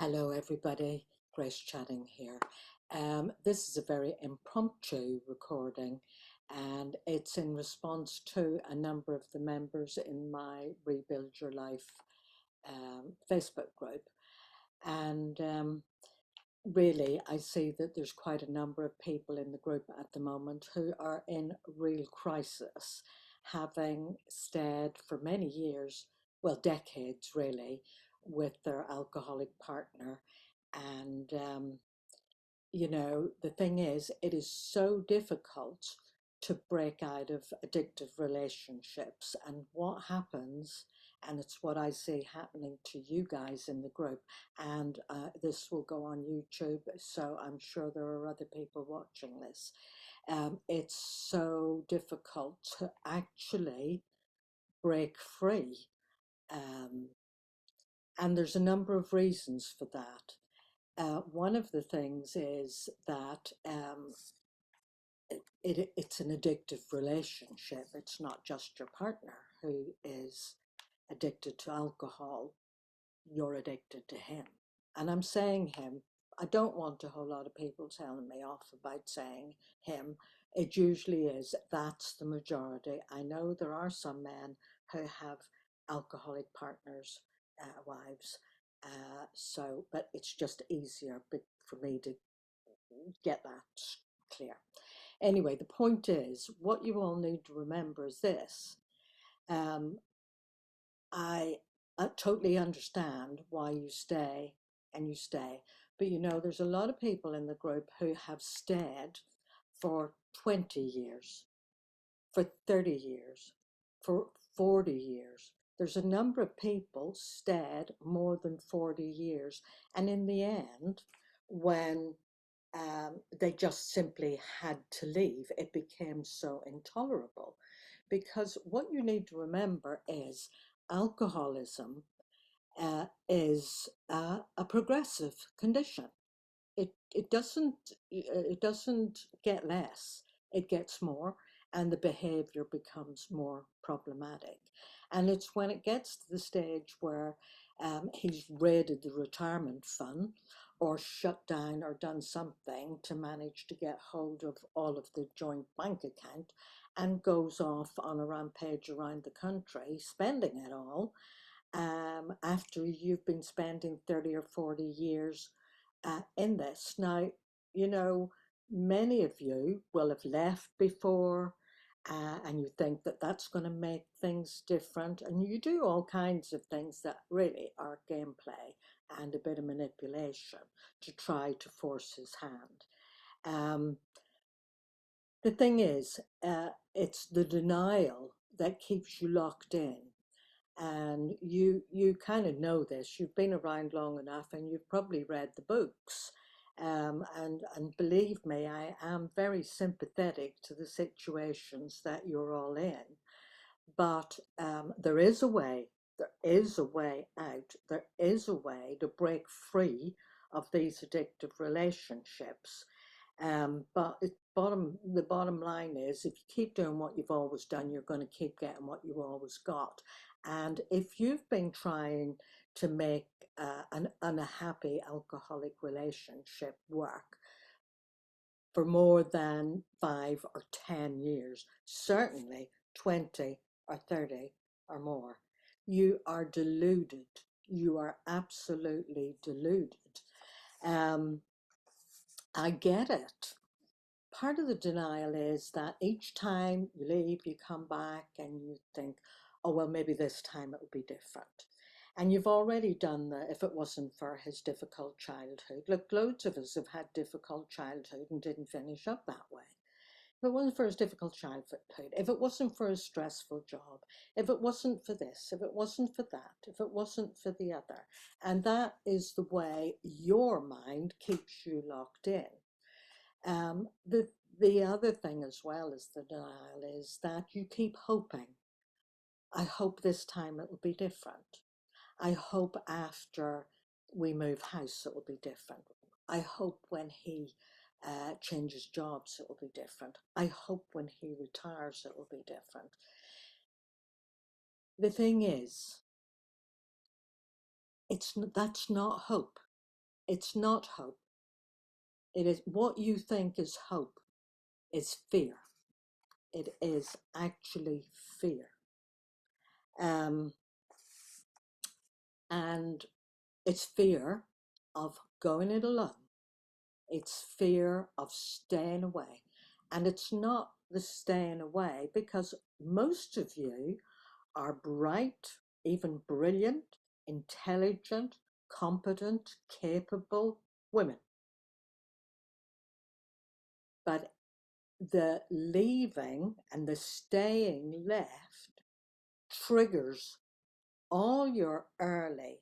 Hello, everybody. Grace chatting here. This is a very impromptu recording, and it's in response to a number of the members in my Rebuild Your Life Facebook group. And really, I see that there's quite a number of people in the group at the moment who are in real crisis, having stayed for many years, well, decades really, with their alcoholic partner. And, the thing is, it is so difficult to break out of addictive relationships. And what happens, and it's what I see happening to you guys in the group, and this will go on YouTube, so I'm sure there are other people watching this. It's so difficult to actually break free. Um, and there's a number of reasons for that. One of the things is that it's an addictive relationship. It's not just your partner who is addicted to alcohol, you're addicted to him. And I'm saying him. I don't want a whole lot of people telling me off about saying him. It usually is. That's the majority. I know there are some men who have alcoholic partners, wives. But it's just easier for me to get that clear. Anyway, the point is, what you all need to remember is this. Um, I totally understand why you stay and you stay. But there's a lot of people in the group who have stayed for 20 years, for 30 years, for 40 years. There's a number of people stayed more than 40 years. And in the end, when they just simply had to leave, it became so intolerable. Because what you need to remember is alcoholism is a progressive condition. It doesn't get less, it gets more, and the behavior becomes more problematic. And it's when it gets to the stage where he's raided the retirement fund or shut down or done something to manage to get hold of all of the joint bank account and goes off on a rampage around the country spending it all, after you've been spending 30 or 40 years in this. Now, you know, many of you will have left before, and you think that that's going to make things different, and you do all kinds of things that really are gameplay and a bit of manipulation to try to force his hand. Um, the thing is, it's the denial that keeps you locked in. And you kind of know this. You've been around long enough, and you've probably read the books. And believe me, I am very sympathetic to the situations that you're all in. But there is a way. There is a way out. There is a way to break free of these addictive relationships. The bottom line is, if you keep doing what you've always done, you're going to keep getting what you've always got. And if you've been trying to make an unhappy alcoholic relationship work for more than 5 or 10 years, certainly 20 or 30 or more, you are deluded. You are absolutely deluded. Um, I get it. Part of the denial is that each time you leave, you come back and you think, oh, well, maybe this time it will be different. And you've already done that if it wasn't for his difficult childhood. Look, loads of us have had difficult childhood and didn't finish up that way. If it wasn't for his difficult childhood, if it wasn't for his stressful job, if it wasn't for this, if it wasn't for that, if it wasn't for the other. And that is the way your mind keeps you locked in. The other thing as well as the denial is that you keep hoping. I hope this time it will be different. I hope after we move house it will be different. I hope when he changes jobs it will be different. I hope when he retires it will be different. The thing is, that's not hope. It's not hope. It is what you think is hope is fear. It is actually fear. Um, and it's fear of going it alone. It's fear of staying away. And it's not the staying away because most of you are bright, even brilliant, intelligent, competent, capable women. But the leaving and the staying left triggers all your early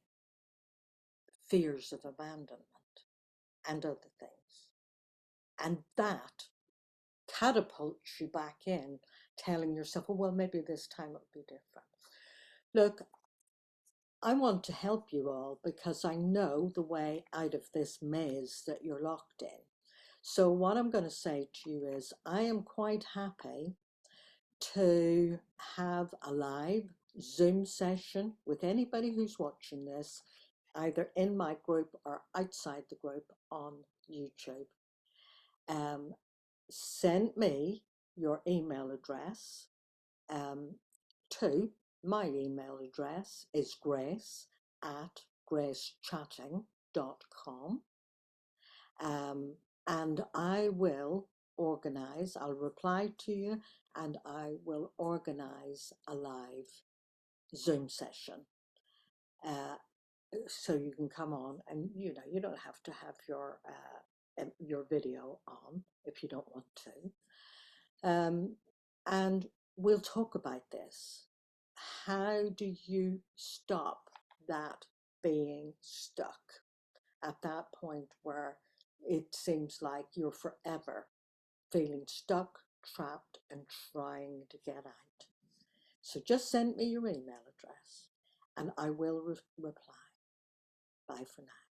fears of abandonment and other things. And that catapults you back in, telling yourself, oh, well, maybe this time it'll be different. Look, I want to help you all because I know the way out of this maze that you're locked in. So what I'm going to say to you is I am quite happy to have a live Zoom session with anybody who's watching this, either in my group or outside the group on YouTube. Send me your email address to my email address is grace@gracechatting.com. And I will organize, I'll reply to you and I will organize a live Zoom session. So you can come on and, you know, you don't have to have your video on if you don't want to. And we'll talk about this. How do you stop that being stuck at that point where it seems like you're forever feeling stuck, trapped, and trying to get out? So just send me your email address and I will reply. Bye for now.